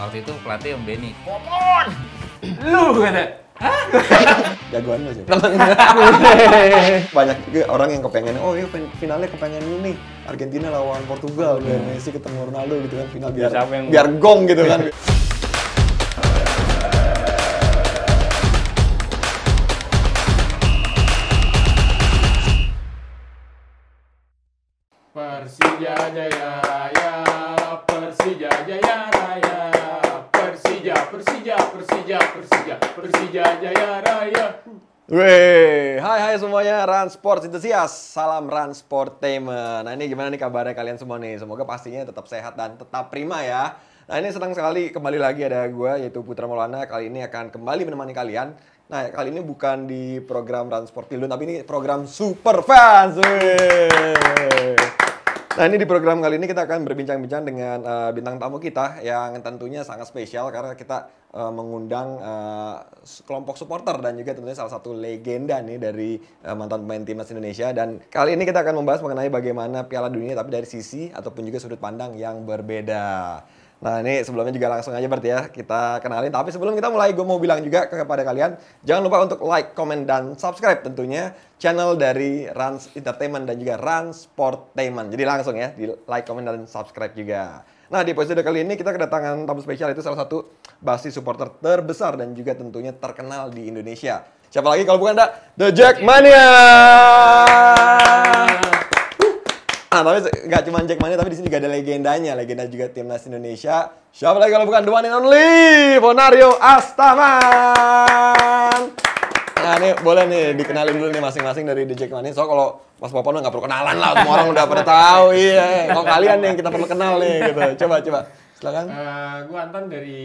Waktu itu pelatih Om Denny. Popon! Lu kata. Hah? Jagoan lo siapa? Banyak juga orang yang kepengen, oh iya finalnya kepengen ini nih, Argentina lawan Portugal, biar Messi ketemu Ronaldo gitu kan, final biar gong gitu kan. Persija Jaya Raya, Persija Jaya Raya, Persija Jaya Raya. Weh, hai semuanya Run Sports Enthusiast, salam Run Sportainment. Nah ini gimana nih kabarnya kalian semua nih? Semoga pastinya tetap sehat dan tetap prima ya. Nah ini senang sekali kembali lagi ada gue yaitu Putra Maulana. Kali ini akan kembali menemani kalian. Nah kali ini bukan di program Run Sport Tildun, tapi ini program Super Fans. Weh. Nah ini di program kali ini kita akan berbincang-bincang dengan bintang tamu kita yang tentunya sangat spesial karena kita mengundang kelompok supporter dan juga tentunya salah satu legenda nih dari mantan pemain timnas Indonesia. Dan kali ini kita akan membahas mengenai bagaimana Piala Dunia tapi dari sisi ataupun juga sudut pandang yang berbeda. Nah ini sebelumnya juga langsung aja berarti ya kita kenalin. Tapi sebelum kita mulai gue mau bilang juga kepada kalian jangan lupa untuk like, comment, dan subscribe tentunya channel dari Run Entertainment dan juga Run Sportainment. Jadi langsung ya di like, comment, dan subscribe juga. Nah di episode kali ini kita kedatangan tamu spesial itu salah satu basis supporter terbesar dan juga tentunya terkenal di Indonesia. Siapa lagi kalau bukan The Jackmania. Nah, tapi nggak cuma Jackmania, tapi di sini juga ada legendanya, legenda juga timnas Indonesia. Siapa lagi kalau bukan the one and only Bonario Astaman. Nah, ini boleh nih dikenalin dulu nih masing-masing dari The Jackmania. So kalau Mas Popon nggak perlu kenalan lah, semua orang udah pada tahu. Iya, kalau kalian nih yang kita perlu kenal nih gitu. Coba. Silakan. Gue Anton dari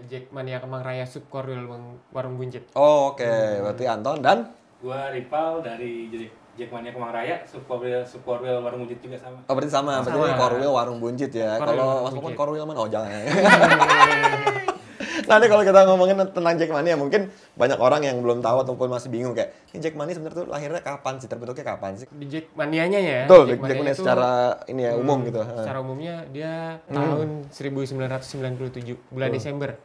Jackmania Kemang Raya Subkorwil Warung Buncit. Oh, oke. Berarti Anton dan Gua Rival dari Jackmania Kemang Raya, Subkorwil Warung Buncit juga sama. oh berarti sama. Berarti Korwil Warung Buncit ya. Kalau Mas Popon Korwil mana? Oh jangan. Nah, ini kalau kita ngomongin tentang Jackmania, mungkin banyak orang yang belum tahu ataupun masih bingung kayak, ini Jackmania sebenarnya tuh lahirnya kapan sih? Terbentuknya kapan sih? Di Jackmanianya ya. Betul, Jackmania secara ini ya umum gitu. Secara umumnya dia tahun 1997, bulan Desember.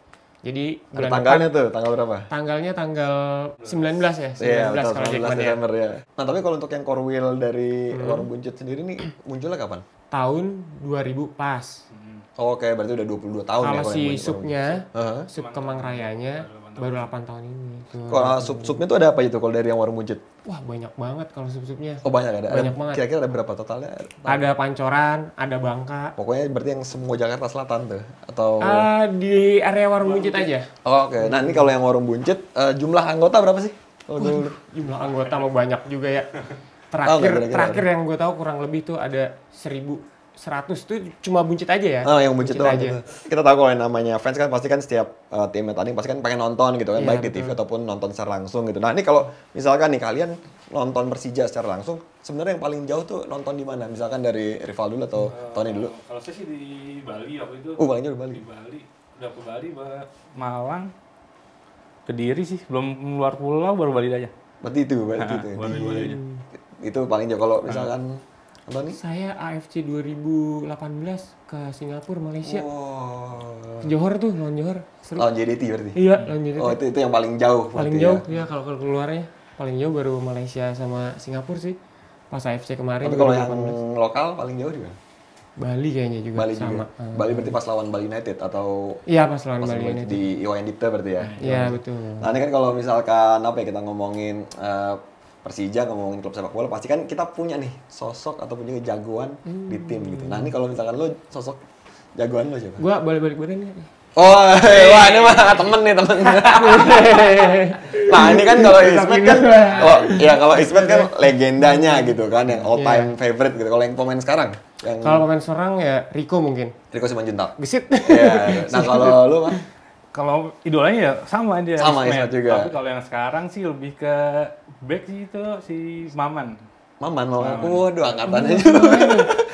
Jadi bulan tanggalnya tuh, tanggal berapa? Tanggalnya tanggal 19 ya, 19 Iya, kalau 19 Jackmania. Desember ya. Nah, tapi kalau untuk yang Korwil dari Warung Buncit sendiri nih munculnya kapan? Tahun 2000 pas. Oh, oke, berarti udah 22 tahun ya. Kalau si yang subnya, Heeh. sub Kemang Rayanya baru 8 tahun ini. Tuh. Kalau sub-subnya tuh ada apa itu kalau dari yang Warung Buncit? Wah banyak banget kalau sub-subnya. Oh, banyak ada. Banyak banget. Kira-kira ada berapa totalnya? Ada Pancoran, ada Bangka. Pokoknya berarti yang semua Jakarta Selatan tuh atau Di area Warung Buncit aja. Oh, oke. Nah, ini kalau yang Warung Buncit jumlah anggota berapa sih? Kalau dulu. Jumlah anggota mah banyak juga ya. Terakhir yang gue tahu kurang lebih tuh ada 1.100 tuh cuma Buncit aja ya. Oh, yang Buncit doang aja. gitu. Kita tahu kalau yang namanya fans kan pasti kan setiap timnya tanding pasti kan pengen nonton gitu kan, Iya, baik di TV ataupun nonton secara langsung gitu. Nah, ini kalau misalkan nih kalian nonton Persija secara langsung, sebenarnya yang paling jauh tuh nonton di mana? Misalkan dari Rival dulu atau Tony dulu? Kalau saya sih di Bali waktu itu. Paling jauh di Bali. Di Bali. Udah ke Bali, Malang, Kediri sih. Belum keluar pulau baru Bali aja. Berarti itu. Baru di Bali aja. Itu paling jauh kalau misalkan Antoni? Saya AFC 2018 ke Singapura, Malaysia. Oh. Johor tuh, lawan Johor. Seru. Lawan JDT berarti? Iya, lawan JDT. Oh, itu yang paling jauh Paling berarti jauh ya. ya kalau keluarnya. Paling jauh baru Malaysia sama Singapura sih. Pas AFC kemarin. Tapi kalau yang 2018. lokal paling jauh juga? Bali kayaknya juga Bali sama. juga. Bali berarti pas lawan Bali United atau Iya, pas lawan pas Bali ini. di Iwayan Dipta berarti ya? Iya, betul. Nah ini kan kalau misalkan apa ya kita ngomongin Persija, ngomongin klub sepak bola, pasti kan kita punya nih sosok ataupun juga jagoan di tim gitu. Nah ini kalau misalkan lo sosok jagoan lo siapa? Gua balik badan nih. Oh, wah ini mah temen nih temen. Nah ini kan kalau Ismet kan, kalau Ismet kan legendanya gitu kan, yang all time favorite gitu. Kalau yang pemain sekarang, yang Kalau pemain serang ya Rico mungkin. Rico Simanjuntak. Gesit. Iya. Nah kalau lu mah? Kalau idolanya ya sama dia. Sama, Ismet juga. Tapi kalau yang sekarang sih lebih ke back sih itu si Maman. Maman. Waduh angkatannya juga.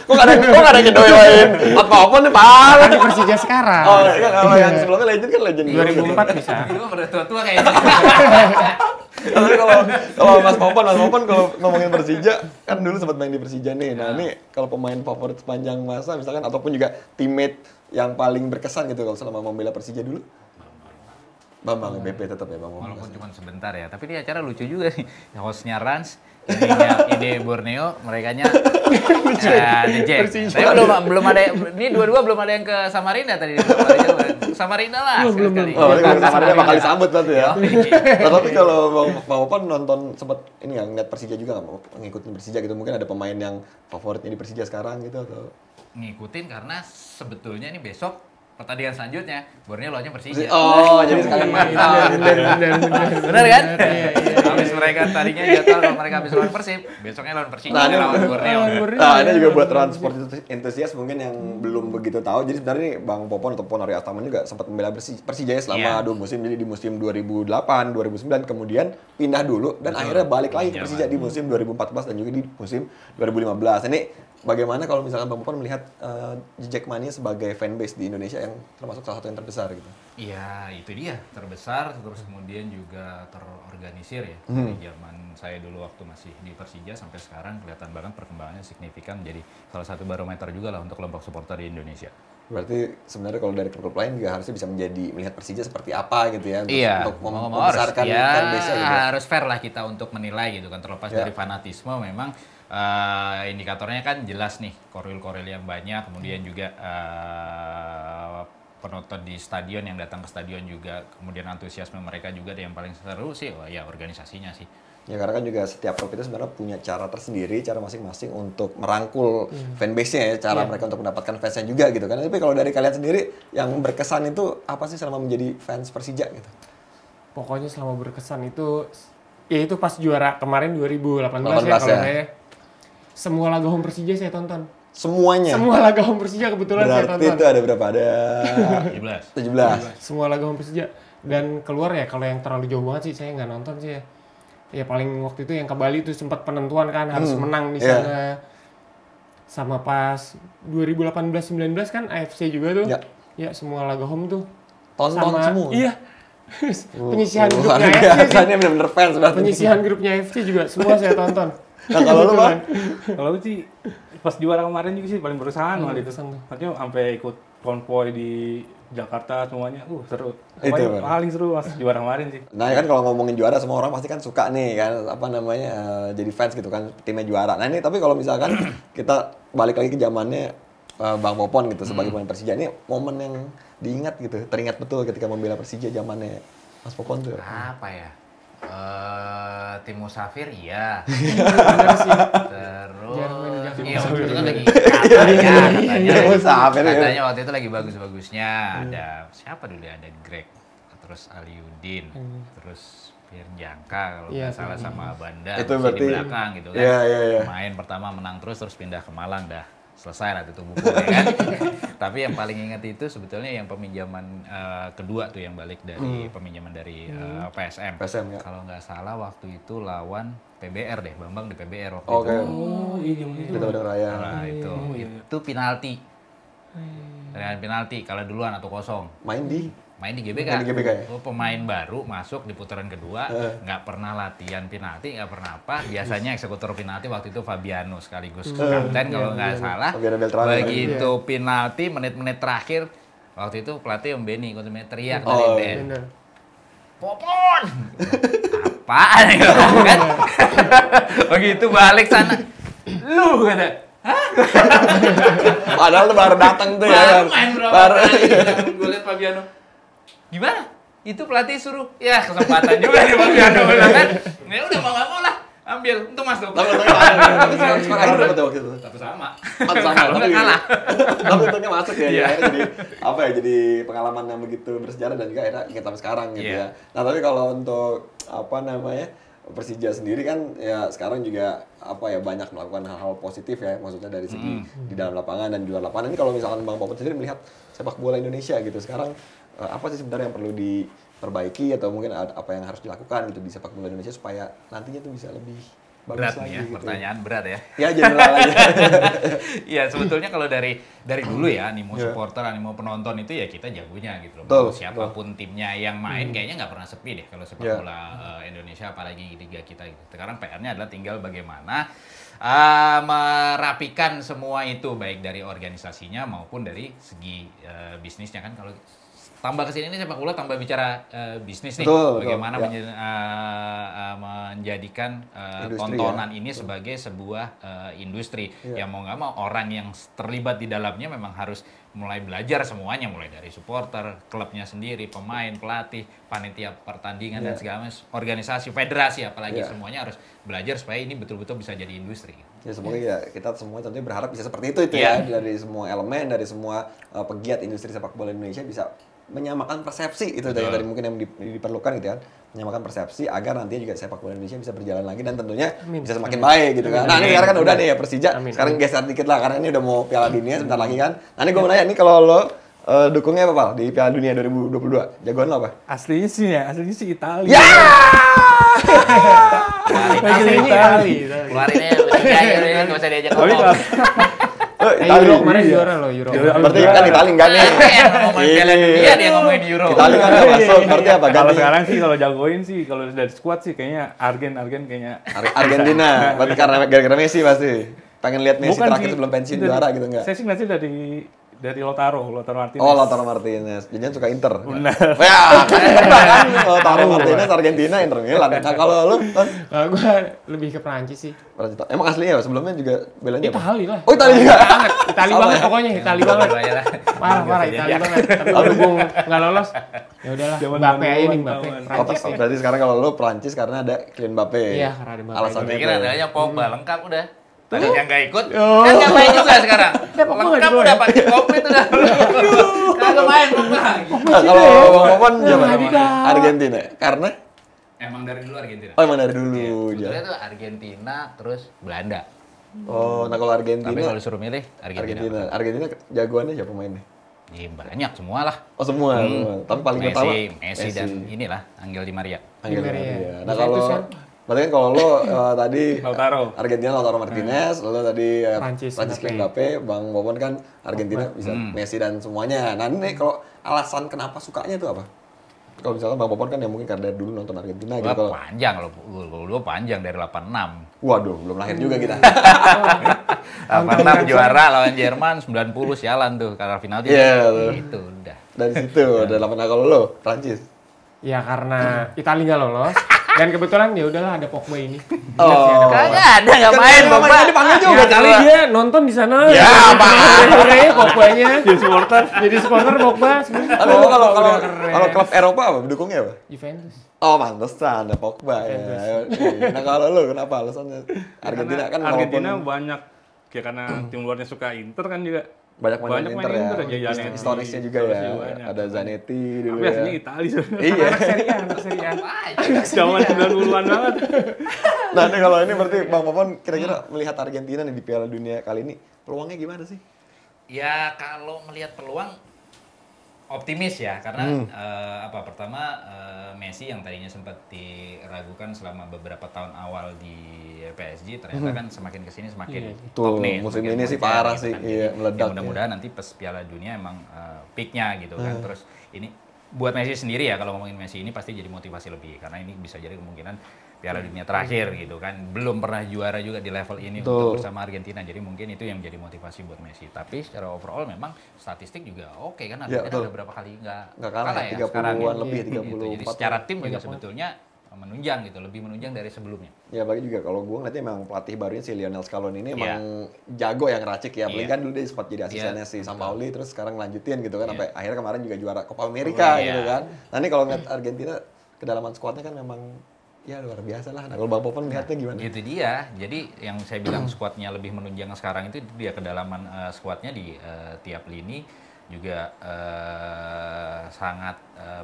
Kok gak ada yang doyain apa nih parah. Di Persija sekarang. Oh iya, kalau yang sebelumnya legend kan legend 2004 bisa. Itu mah pada tua-tua kayaknya. Tapi kalau Mas Popon kalau ngomongin Persija kan dulu sempat main di Persija nih. Nah, ini kalau pemain favorit sepanjang masa misalkan ataupun juga teammate yang paling berkesan gitu kalau selama membela Persija dulu? Bambang BP tetap ya Bang. Walaupun cuma sebentar ya, tapi ini acara lucu juga nih. Hostnya Rans, ini Borneo, merekanya The Jack. Tapi belum ada, ini dua-dua belum ada yang ke Samarinda tadi. Samarinda lah. Belum. Samarinda bakal disambut berarti ya. Tapi kalau Bang Popon nonton sempat ini nggak ngeliat Persija juga nggak mau ngikutin Persija gitu? Mungkin ada pemain yang favoritnya di Persija sekarang gitu atau? Ngikutin karena sebetulnya ini besok pertandingan selanjutnya Borneo lawannya Persija. Oh, jadi sekalian mantap. Benar kan? Habis mereka tadinya jadwal kalau mereka habis lawan Persib, besoknya lawan Persija lawan Borneo. Nah, ini juga buat transport entusias mungkin yang belum begitu tahu. Jadi sebenarnya nih Bang Popon ataupun Ari Astaman juga sempat membela Persija ya selama 2 musim. Jadi di musim 2008, 2009 kemudian pindah dulu dan akhirnya balik lagi ke Persija di musim 2014 dan juga di musim 2015. Ini bagaimana kalau misalkan Bang Popon melihat Jackmania sebagai fanbase di Indonesia yang termasuk salah satu yang terbesar gitu? Iya, itu dia. Terbesar, terus kemudian juga terorganisir ya. Dari zaman saya dulu waktu masih di Persija sampai sekarang kelihatan banget perkembangannya signifikan. Jadi salah satu barometer juga lah untuk kelompok supporter di Indonesia. Berarti sebenarnya kalau dari klub lain juga harusnya bisa melihat Persija seperti apa gitu ya untuk mau membesarkan fanbase-nya gitu. Harus fair lah kita untuk menilai gitu kan, terlepas dari fanatisme memang indikatornya kan jelas nih, koril-koril yang banyak, kemudian juga penonton di stadion yang datang ke stadion juga, kemudian antusiasme mereka juga yang paling seru sih, organisasinya sih. Ya karena kan juga setiap klub itu sebenarnya punya cara tersendiri, cara masing-masing untuk merangkul fanbase-nya ya, cara mereka untuk mendapatkan fansnya juga gitu kan. Tapi kalau dari kalian sendiri yang berkesan itu apa sih selama menjadi fans Persija gitu? Pokoknya selama berkesan itu, ya itu pas juara kemarin 2018 ya kalau saya. Semua laga home Persija saya tonton. Semuanya? Semua laga home Persija kebetulan saya tonton. Berarti itu ada berapa? Ada 17. Semua laga home Persija. Dan keluar ya kalau yang terlalu jauh banget sih saya nggak nonton sih ya. Ya paling waktu itu yang ke Bali itu sempat penentuan kan harus menang di sana. Sama pas 2018-19 kan AFC juga tuh. Ya semua laga home tuh. Tonton semua? Iya. Penyisihan grupnya AFC sih. Ini bener-bener fans berarti. Penyisihan grupnya AFC juga semua saya tonton. Nah kalau lu Bang? Kalau sih pas juara kemarin juga sih paling berkesan waktu itu. Artinya sampai ikut konvoy di Jakarta semuanya, seru. Paling seru pas juara kemarin sih. Nah kan kalau ngomongin juara semua orang pasti kan suka nih kan jadi fans gitu kan timnya juara. Nah ini tapi kalau misalkan kita balik lagi ke zamannya Bang Popon gitu sebagai pemain Persija, ini momen yang diingat gitu, teringat betul ketika membela Persija zamannya Mas Popon tuh. Apa ya? Tim Musafir iya. Terus iya waktu itu kan lagi katanya waktu itu lagi bagus-bagusnya. Ada siapa dulu ya? Ada Greg, terus Aliudin, terus Pierre Jangka kalau nggak salah sama Banda itu berarti, di belakang gitu kan. Main pertama menang terus pindah ke Malang dah. Selesai lah itu buku ya kan. Tapi yang paling ingat itu sebetulnya yang peminjaman kedua tuh yang balik dari peminjaman dari PSM ya. Kalau nggak salah waktu itu lawan PBR deh, Bambang di PBR waktu itu. Oh iya. Kita udah raya. Nah itu penalti. Dengan penalti kalah duluan atau kosong. Main di GBK. Ya? Pemain baru masuk di putaran kedua, nggak pernah latihan penalti, nggak pernah apa. Biasanya eksekutor penalti waktu itu Fabiano sekaligus kapten kalau nggak salah. Begitu penalti menit-menit terakhir, waktu itu pelatih Om Benny teriak dari band. Popon! Apaan ya kan? Begitu balik sana, lu kata. Padahal tuh baru datang tuh ya kan. Main berapa kali? Gue liat Fabiano. Gimana? Itu pelatih suruh. Ya kesempatan juga nih Fabiano kan. Ya udah mau nggak mau lah. Ambil. Untuk masuk. Tapi skor akhir berapa tuh waktu itu? 1-1. Kalau nggak kalah. Tapi untungnya masuk ya. Jadi jadi pengalaman yang begitu bersejarah dan juga akhirnya kita sampai sekarang gitu ya. Nah tapi kalau untuk Persija sendiri kan ya sekarang juga banyak melakukan hal-hal positif ya, maksudnya dari segi di dalam lapangan dan di luar lapangan. Ini kalau misalkan Bang Popon sendiri melihat sepak bola Indonesia gitu sekarang, apa sih sebenarnya yang perlu diperbaiki atau mungkin apa yang harus dilakukan gitu di sepak bola Indonesia supaya nantinya tuh bisa lebih berat nih ya, gitu. Pertanyaan berat ya. Ya general aja. Iya, sebetulnya kalau dari dulu ya, animo supporter, animo penonton itu ya kita jagonya gitu loh. Siapapun timnya yang main kayaknya nggak pernah sepi deh kalau sepak bola Indonesia, apalagi liga kita gitu. Sekarang PR-nya adalah tinggal bagaimana merapikan semua itu, baik dari organisasinya maupun dari segi bisnisnya kan. Kalau tambah kesini ini sepak bola tambah bicara bisnis nih, bagaimana menjadikan tontonan ini sebagai sebuah industri. Ya mau nggak mau orang yang terlibat di dalamnya memang harus mulai belajar semuanya, mulai dari supporter, klubnya sendiri, pemain, pelatih, panitia pertandingan dan segala macam, organisasi, federasi, apalagi semuanya harus belajar supaya ini betul-betul bisa jadi industri. Ya semoga ya kita semua tentunya berharap bisa seperti itu ya, dari semua elemen, dari semua pegiat industri sepak bola Indonesia bisa menyamakan persepsi itu dari mungkin yang diperlukan gitu kan, menyamakan persepsi agar nantinya juga sepak bola Indonesia bisa berjalan lagi dan tentunya bisa semakin baik gitu kan. Nah ini sekarang kan udah nih ya Persija, sekarang geser dikit lah karena ini udah mau Piala Dunia sebentar lagi kan. Nah ini gue mau nanya nih, kalau lo dukungnya apa Pal di Piala Dunia 2022? Jagoan lo apa? Aslinya sih Italia. Ya! Aslinya Italia. Keluarinnya bertiga, nggak usah diajak ngomong. Euro kemarin juara loh, Euro. Berarti kan Italia enggak nih? Ngomongin Piala Dunia, dia ngomongin Euro. Italia kan nggak masuk, berarti apa? Kalau sekarang sih, kalau jagoin sih, kalau dari squad sih kayaknya Argen kayaknya. Argentina, berarti karena gara-gara Messi pasti. Pengen lihat Messi terakhir sebelum pensiun juara gitu enggak? Saya sih nanti dari Lautaro Martinez. Oh, Lautaro Martinez. Jadinya suka Inter. Benar. Ya, kan Lautaro Martinez Argentina, Inter Milan. Nah, kalau lu, Gue lebih ke Prancis sih. Prancis. Emang aslinya ya sebelumnya juga belanya apa? Itali lah. Oh, Itali juga. Itali banget pokoknya, Itali banget. Parah Itali banget. Tapi berhubung nggak lolos, ya udahlah. Mbappe aja nih, Mbappe. Prancis nih. Berarti sekarang kalau lu Prancis karena ada Kylian Mbappe. Iya, karena ada Mbappe. Alasannya Pikir adanya Pogba lengkap udah. Tadi yang nggak ikut, kan nggak main juga sekarang. Lengkap udah pakai komplit udah. Kagak main Pogba. Kalau Bang Popon Argentina, karena Emang dari dulu Argentina. oh emang dari dulu. Sebetulnya tuh Argentina terus Belanda. Oh, nah kalau Argentina. Tapi kalau disuruh milih Argentina. Argentina jagoannya siapa mainnya? Ya, banyak semua lah. Oh semua. Tapi paling pertama Messi dan inilah Angel Di Maria. Angel Di Maria. Nah kalau berarti kan kalau lo tadi Argentina Lautaro Martinez, lo tadi Prancis Kylian Mbappe, Bang Popon kan Argentina bisa Messi dan semuanya. Nah ini kalau alasan kenapa sukanya itu apa? Kalau misalnya Bang Popon kan yang mungkin karena dari dulu nonton Argentina gitu. Kalau panjang kalau lu panjang dari 86. Waduh, belum lahir juga kita. 86 juara lawan Jerman, 90 sialan tuh karena final itu udah. Dari situ ada 8. Kalau lo Prancis. Ya karena Italia nggak lolos. Dan kebetulan ya udahlah ada Pogba ini. Kagak ada nggak main Pogba. Dipanggil juga kali dia nonton di sana. Ya apa? Pogbanya jadi supporter Pogba. Tapi lo kalau klub Eropa apa dukungnya apa? Juventus. Oh pantesan ada Pogba ya. Nah kalau lo kenapa alasannya? Argentina kan Argentina banyak ya karena tim luarnya suka Inter kan juga. Banyak main Inter ya. Historisnya juga ya. Ada Zanetti dulu ya. Biasanya Italia. Iya. Anak Serie A. Zaman 90-an banget. Nah, ini kalau ini berarti Bang Popon kira-kira melihat Argentina nih di Piala Dunia kali ini, peluangnya gimana sih? Ya kalau melihat peluang optimis ya, karena pertama Messi yang tadinya sempat diragukan selama beberapa tahun awal di PSG, ternyata kan semakin kesini semakin top nih. Musim ini sih parah sih, iya, meledak. Mudah-mudahan nanti pas Piala Dunia emang peaknya gitu kan. Terus ini buat Messi sendiri ya, kalau ngomongin Messi ini pasti jadi motivasi lebih, karena ini bisa jadi kemungkinan Piala Dunia terakhir gitu kan, belum pernah juara juga di level ini untuk bersama Argentina, jadi mungkin itu yang jadi motivasi buat Messi. Tapi secara overall memang statistik juga oke kan, Argentina ada berapa kali nggak kalah ya sekarang ya. Lebih 34. Gitu. Jadi secara tim juga sebetulnya menunjang gitu, lebih menunjang dari sebelumnya. Ya bagi juga kalau gue ngeliatnya memang pelatih barunya si Lionel Scaloni ini emang jago yang racik ya. Paling kan dulu dia sempat jadi asistennya si Sampaoli, terus sekarang lanjutin gitu kan sampai akhirnya kemarin juga juara Copa America gitu kan. Nah ini kalau ngeliat Argentina kedalaman skuadnya kan memang ya luar biasa lah. Nah kalau Bang Popon melihatnya gimana? Itu dia. Jadi yang saya bilang skuadnya lebih menunjang sekarang itu dia kedalaman skuadnya di tiap lini juga sangat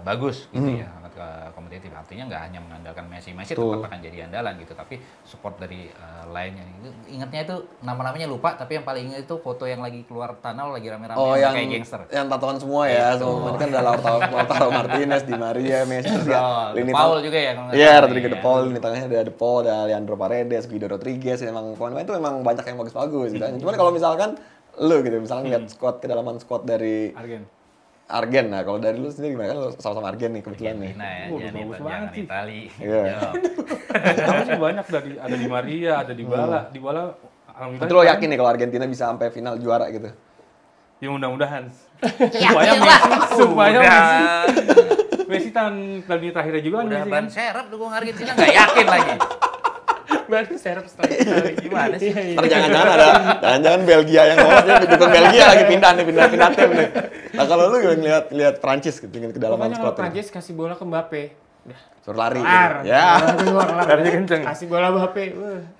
bagus gitu ya, sangat kompetitif. Artinya nggak hanya mengandalkan Messi tetap akan jadi andalan gitu, tapi support dari lainnya. Ingatnya itu nama-namanya lupa, tapi yang paling ingat itu foto yang lagi keluar tunnel lagi rame-rame kayak gangster. Yang tatoan semua ya, semua kan ada Lautaro Martinez, Di Maria, Messi, terus ya lini Paul juga ya. Iya, Rodrigo De Paul, di tengahnya ada De Paul, ada Leandro Paredes, Guido Rodriguez, memang pemain-pemain itu memang banyak yang bagus-bagus gitu. Cuman kalau misalkan lu gitu, misalnya lihat kedalaman squad dari Argen. Nah, kalau dari lu sendiri gimana? Kan lu sama-sama Argen nih kebetulan nih. Nah, ya, jangan Itali. Iya. Sama sih banyak ada Di Maria, ada Dybala. Dybala alhamdulillah. Itu lo yakin nih kalau Argentina bisa sampai final juara gitu? Ya mudah-mudahan. Supaya Messi tahun terakhirnya juga kan udah Messi ban kan. serap dukung Argentina nggak yakin lagi. Baru serap sekali. Gimana sih? Ntar jangan-jangan Belgia yang lolos ya, dukung Belgia lagi pindah tim nih. Nah, kalau lu lihat Prancis gitu, ingin kedalaman Pokoknya squad. kalau Prancis kasih bola ke Mbappe. Suruh lari. Kelar. Gitu. Ya. Larinya kenceng. Kasih bola Mbappe.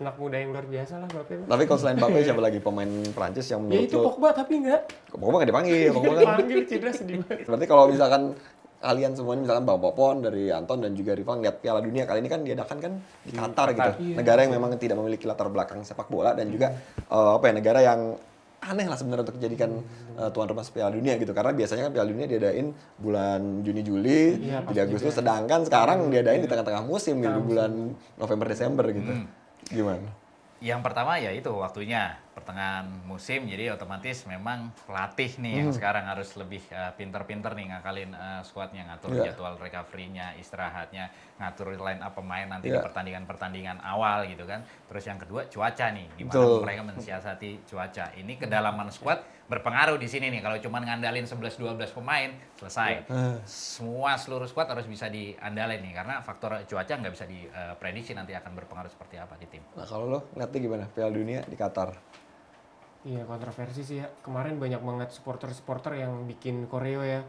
Anak muda yang luar biasa lah Mbappe. Tapi kalau selain Mbappe siapa lagi pemain Prancis yang Ya menurut itu lu? Pogba tapi enggak. Pogba nggak dipanggil. Pogba kan. Panggil cedera sedih banget. Berarti kalau misalkan kalian semuanya misalkan Bang Popon dari Anton dan juga Rival lihat Piala Dunia kali ini kan diadakan kan di Qatar gitu. Iya. Negara yang memang tidak memiliki latar belakang sepak bola dan juga negara yang aneh lah sebenarnya untuk dijadikan tuan rumah Piala Dunia gitu, karena biasanya kan Piala Dunia diadain bulan Juni Juli di Agustus, sedangkan sekarang diadain di tengah-tengah musim di bulan November Desember gitu. Gimana? Yang pertama ya itu waktunya pertengahan musim, jadi otomatis memang pelatih nih yang sekarang harus lebih pinter-pinter nih ngakalin squadnya, ngatur jadwal recovery-nya, istirahatnya, ngatur line up pemain nanti di pertandingan awal gitu kan. Terus yang kedua cuaca nih, gimana mereka mensiasati cuaca. Ini kedalaman squad berpengaruh di sini nih. Kalau cuma ngandalin 11-12 pemain selesai. Seluruh squad harus bisa diandalin nih, karena faktor cuaca nggak bisa diprediksi nanti akan berpengaruh seperti apa di tim. Nah kalau lo ngeliatnya gimana Piala Dunia di Qatar? Iya, kontroversi sih ya. Kemarin banyak banget supporter yang bikin koreo ya.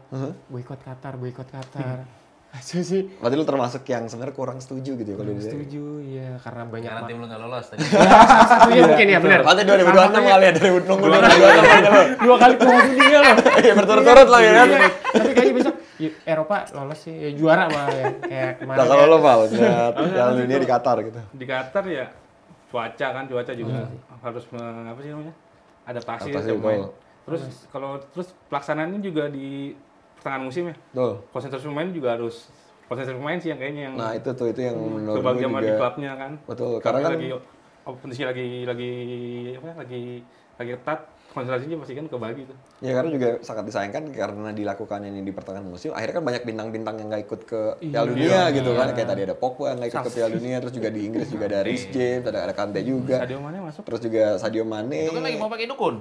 Boikot Qatar. Aja sih. Berarti lu termasuk yang sebenarnya kurang setuju gitu ya kalau dia. Setuju, iya, karena banyak Karena tim lu nggak lolos tadi. satunya mungkin ya, benar. Berarti 2026 kali ya, nunggu 2026. 2 kali Piala Dunia loh. Iya, berturut-turut lah ya kan. Tapi kayaknya besok Eropa lolos sih, ya, juara malah ya. Kayak kemarin. Nah kalau lo Val, lihat Piala Dunia di Qatar gitu. Di Qatar ya cuaca juga harus apa sih namanya? Adaptasi pemain. Terus pelaksanaannya juga di pertengahan musim ya. Betul. Konsentrasi pemain sih yang kayaknya yang. Nah itu yang menurut gue sebagian juga. di klubnya kan. Betul. Karena kan kompetisi lagi ketat, konsentrasinya pasti kan kebagi tuh. ya karena juga sangat disayangkan karena dilakukannya ini di pertengahan musim. Akhirnya kan banyak bintang-bintang yang nggak ikut ke Piala Dunia gitu kan. Kayak tadi ada Pogba yang nggak ikut ke Piala Dunia. Terus juga di Inggris juga ada Reece James, ada Kante juga. Sadio Mane masuk. Terus juga Sadio Mane. Itu kan lagi mau pakai dukun.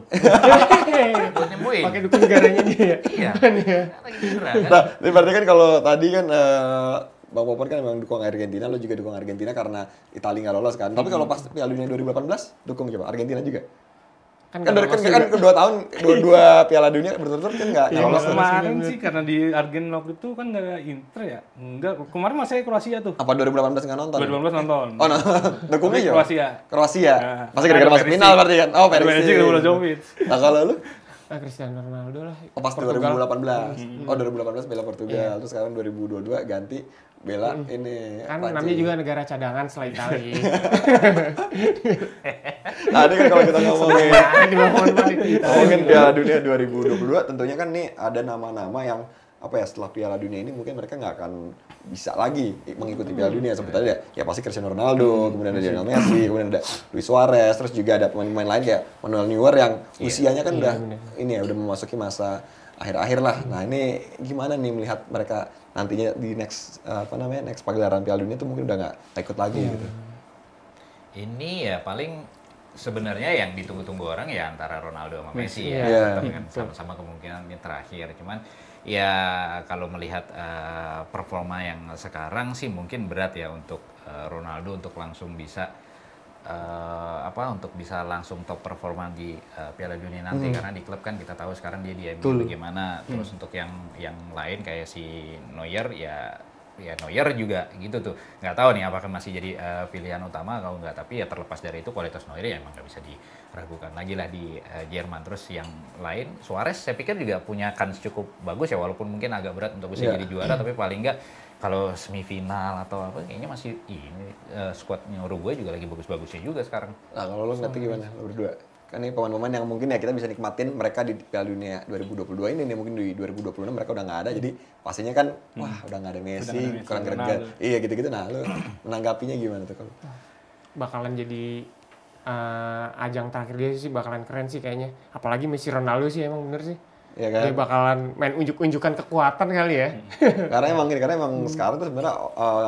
Buat nyembuhin. Pakai dukun negaranya dia. Iya. Lagi cedera kan. Nah, ini berarti kan kalau tadi kan Bang Popon kan memang dukung Argentina, lo juga dukung Argentina karena Italia nggak lolos kan. Tapi kalau pas Piala Dunia 2018, dukung siapa? Argentina juga? Kan kedua tahun, dua Piala Dunia berturut-turut kan nggak lolos. Kemarin sih karena di Argen waktu itu kan nggak ada Inter ya. Enggak, kemarin masih Kroasia tuh. Apa 2018 nggak nonton? 2018 nonton. Oh, dukungnya ya? Kroasia. Masih gara-gara masuk final berarti kan? Oh, Perisic Perisic. udah Jovic. Nah, kalau lu? Cristiano Ronaldo lah. Oh, pas 2018. Oh, 2018 bela Portugal. Terus sekarang 2022 ganti bela ini. Kan namanya juga negara cadangan selain Italia. Nah, ini kan kalau kita ngomongin Piala Dunia 2022, tentunya kan nih ada nama-nama yang setelah Piala Dunia ini mungkin mereka nggak akan bisa lagi mengikuti Piala Dunia. Seperti tadi ya pasti Cristiano Ronaldo, kemudian ada Lionel Messi, kemudian ada Luis Suarez, terus juga ada pemain-pemain lain kayak Manuel Neuer yang usianya kan udah memasuki masa akhir-akhir lah. Nah ini gimana nih melihat mereka nantinya di next pagelaran Piala Dunia itu mungkin udah nggak ikut lagi gitu. Ini ya paling sebenarnya yang ditunggu-tunggu orang ya antara Ronaldo sama Messi dengan sama-sama kemungkinan ini terakhir. Cuman ya kalau melihat performa yang sekarang sih mungkin berat ya untuk Ronaldo untuk langsung bisa untuk bisa langsung top performa di Piala Dunia nanti, karena di klub kan kita tahu sekarang dia di MU bagaimana. Terus untuk yang lain kayak si Neuer ya ya Neuer juga gitu tuh. Nggak tahu nih apakah masih jadi pilihan utama kalau nggak, tapi ya terlepas dari itu kualitas Neuer ya emang nggak bisa diragukan lagi lah di Jerman. Terus yang lain, Suarez saya pikir juga punya kans cukup bagus ya, walaupun mungkin agak berat untuk bisa jadi juara, tapi paling nggak kalau semifinal atau apa kayaknya masih ini skuadnya Uruguay juga lagi bagus-bagusnya juga sekarang. Nah kalau lo ngeliatnya gimana lo berdua? Kan ini pemain-pemain yang mungkin ya kita bisa nikmatin mereka di Piala Dunia 2022 ini nih, mungkin di 2026 mereka udah nggak ada, jadi pastinya kan wah udah nggak ada Messi, kurang keren-keren. Iya gitu-gitu. Nah lo menanggapinya gimana tuh kalau? Bakalan jadi ajang terakhir dia sih, bakalan keren sih kayaknya. Apalagi Messi Ronaldo sih emang bener sih. Ya kan? Dia bakalan main unjuk-unjukan kekuatan kali ya. Karena emang sekarang tuh sebenarnya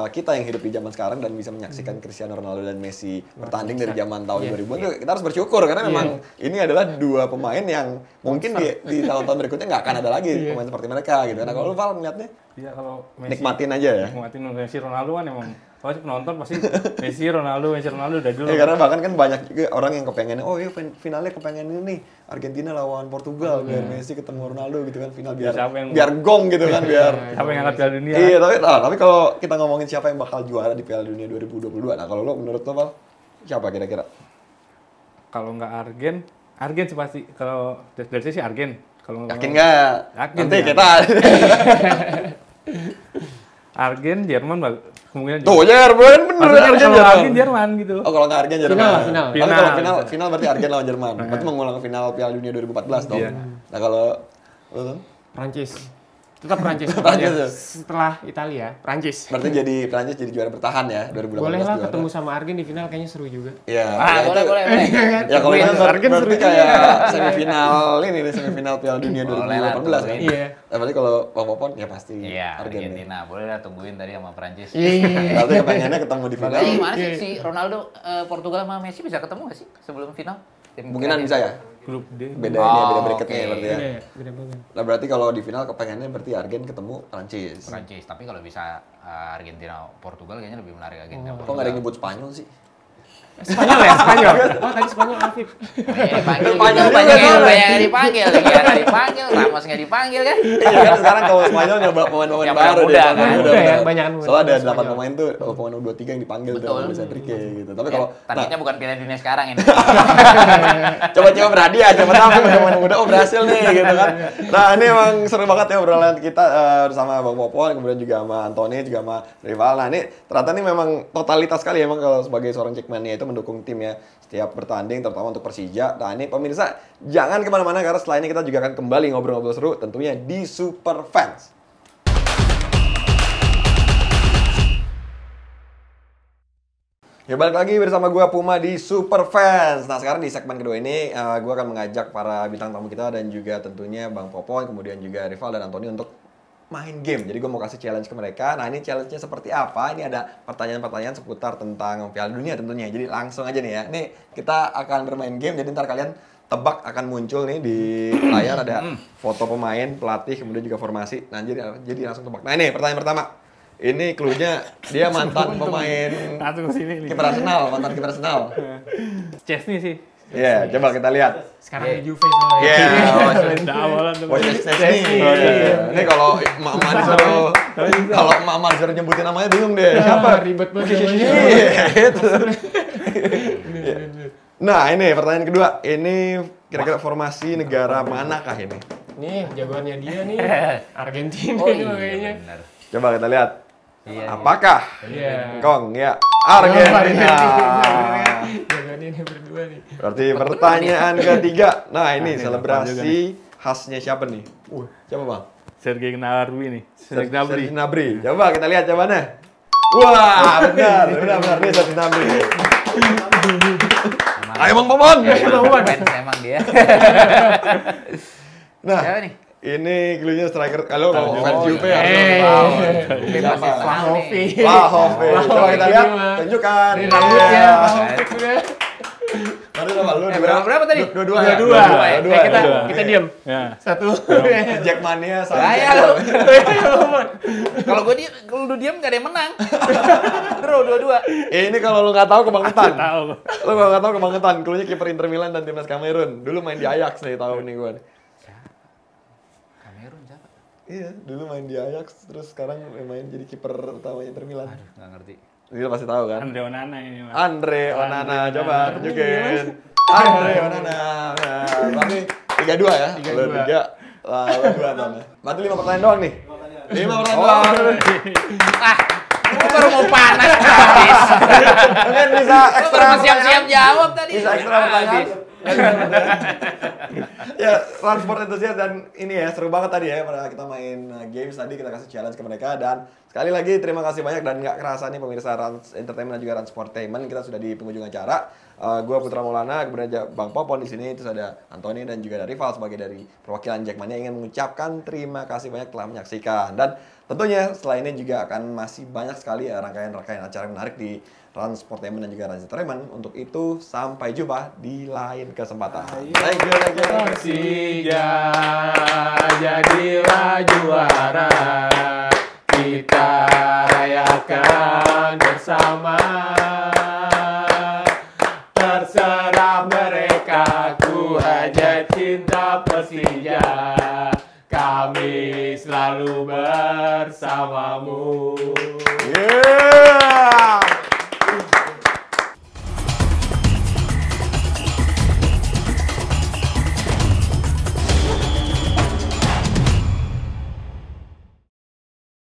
kita yang hidup di zaman sekarang dan bisa menyaksikan Cristiano Ronaldo dan Messi bertanding dari zaman tahun 2000-an tuh kita harus bersyukur karena memang ini adalah dua pemain yang mungkin di tahun-tahun berikutnya nggak akan ada lagi pemain seperti mereka gitu. Nah kalau lu Val ngeliatnya? Iya kalau Messi, nikmatin aja ya. Nikmatin Messi Ronaldo kan emang pasti penonton pasti Messi Ronaldo udah dulu. Karena bahkan kan banyak juga orang yang kepengen, oh iya finalnya kepengen ini nih Argentina lawan Portugal biar Messi ketemu Ronaldo gitu kan final biar gong gitu kan biar siapa yang angkat Piala Dunia. Iya tapi kalau kita ngomongin siapa yang bakal juara di Piala Dunia 2022, nah kalau lo menurut lo Val siapa kira-kira? Kalau nggak Argen sih pasti. Kalau dari saya sih Argen. Kalau yakin nggak? Nanti kita Argen, Jerman kemungkinan. Tuh Jerman bener. Argen Jerman gitu. Oh kalau nggak Argen Jerman. Final. Kalau final berarti Argen lawan Jerman. Berarti mengulang final Piala Dunia 2014 dong. Nah kalau Prancis. Tetap Prancis. Setelah Italia, Prancis. Berarti Prancis jadi juara bertahan ya 2018. Boleh lah ketemu sama Argen di final, kayaknya seru juga. Iya. Boleh. Ya kalau itu Argen berarti kayak semifinal Piala Dunia 2018 kan. Iya. Berarti kalau Bang Popon ya pasti Argentina. Boleh lah tungguin tadi sama Prancis. Iya. Berarti kepengennya ketemu di final. Gimana sih si Ronaldo Portugal sama Messi bisa ketemu nggak sih sebelum final? Mungkinan bisa ya. Grup D. Beda bracketnya ya berarti ya. Beda banget. Nah berarti kalau di final kepengennya berarti Argen ketemu Prancis. Tapi kalau bisa Argentina Portugal kayaknya lebih menarik Argentina. Kok nggak ada yang nyebut Spanyol sih? Spanyol ya, Spanyol. Oh tadi Spanyol Afif. Banyak yang dipanggil, Ramos nggak dipanggil kan? Iya kan sekarang kalau Spanyol nyoba pemain-pemain baru muda kan. Banyak muda. Soalnya ada 8 pemain tuh, pemain U23 yang dipanggil tuh Luis Enrique gitu. Tapi kalau targetnya bukan Piala Dunia sekarang ini. coba berhadiah, coba tahu pemain muda berhasil nih gitu kan. Nah, ini emang seru banget ya obrolan kita bersama Bang Popon, kemudian juga sama Anthony, juga sama Rival. Nah, ini ternyata ini memang totalitas sekali emang kalau sebagai seorang Jackmania itu mendukung tim ya setiap bertanding, terutama untuk Persija. Nah ini pemirsa, jangan kemana-mana karena setelah ini kita juga akan kembali ngobrol-ngobrol seru tentunya di Super Fans. Ya balik lagi bersama gue Puma di Super Fans. Nah sekarang di segmen kedua ini gue akan mengajak para bintang tamu kita dan juga tentunya Bang Popon, kemudian juga Rival dan Anthony untuk main game. Jadi gue mau kasih challenge ke mereka. Nah ini challenge-nya seperti apa? Ini ada pertanyaan-pertanyaan seputar tentang Piala Dunia tentunya. Jadi langsung aja nih ya. Nih kita akan bermain game. Jadi ntar kalian tebak akan muncul nih di layar ada foto pemain, pelatih, kemudian juga formasi. Nah jadi langsung tebak. Nah ini pertanyaan pertama. Ini clue-nya dia mantan pemain kiper Arsenal, mantan kiper Arsenal. Chesney sih. Iya, coba kita lihat. Sekarang di Juve soalnya. Iya, Chesney. Ini kalau mama disuruh nyebutin namanya bingung deh. Siapa? Ribet banget namanya. Itu. Nah, ini pertanyaan kedua. Ini kira-kira formasi negara manakah ini? Nih, jagoannya dia nih. Argentina kayaknya. Coba kita lihat. Apakah? Iya. Kong, ya. Argentina. Jagoannya ini berdua nih. Berarti pertanyaan ketiga. Nah, ini selebrasi khasnya siapa nih? Siapa, Bang? Sergei Gnabry nih. Sergei Gnabry. Coba kita lihat jawabannya. Wah, benar. Nih Sergei Gnabry. Ayo Bang Popon. Emang dia. Nah, siapa nih? ini clue-nya striker. Kalau fans Juve ya. Vlahovic. Coba kita lihat. Tunjukkan. Rambutnya. Tadi sama lu berapa tadi? Dua. Kita diam. Ya. Satu. Jackmania sama. Gaya lu. Kalau lu diam gak ada yang menang. Draw 2-2. Ini kalau lu nggak tahu kebangetan. Tahu. Lu kalau nggak tahu kebangetan. Clue-nya kiper Inter Milan dan timnas Kamerun. Dulu main di Ajax nih tahu nih gue. Iya, dulu main di Ajax, terus sekarang main jadi kiper utama Inter Milan. Aduh, nggak ngerti. Dia pasti tahu kan? Andre Onana ini, Mas. Andre Onana, coba tunjukin. Andre Onana. Nah, berarti 3-2 ya? 3-2. Lawan 2 namanya. Berarti 5 pertanyaan doang nih? 5 pertanyaan doang. Aku baru mau panas habis. Mungkin bisa ekstra siap-siap jawab tadi. Bisa ekstra pertanyaan. Ya, transport entusias dan ini ya seru banget tadi ya pada kita main games tadi, kita kasih challenge ke mereka. Dan sekali lagi terima kasih banyak, dan nggak kerasa nih pemirsa Rans Entertainment dan juga Transportainment, kita sudah di penghujung acara. Gua Putra Maulana, kemudian ada Bang Popon di sini, terus ada Anthony dan juga ada Rival sebagai dari perwakilan Jackmania ingin mengucapkan terima kasih banyak telah menyaksikan. Dan tentunya setelah ini juga akan masih banyak sekali rangkaian-rangkaian acara menarik di Transportainment dan juga Rans Entertainment. Untuk itu sampai jumpa di lain kesempatan. Thank you. Persija jadilah juara, kita rayakan bersama. Terserah mereka, ku hanya cinta Persija, kami selalu bersamamu. Yeah.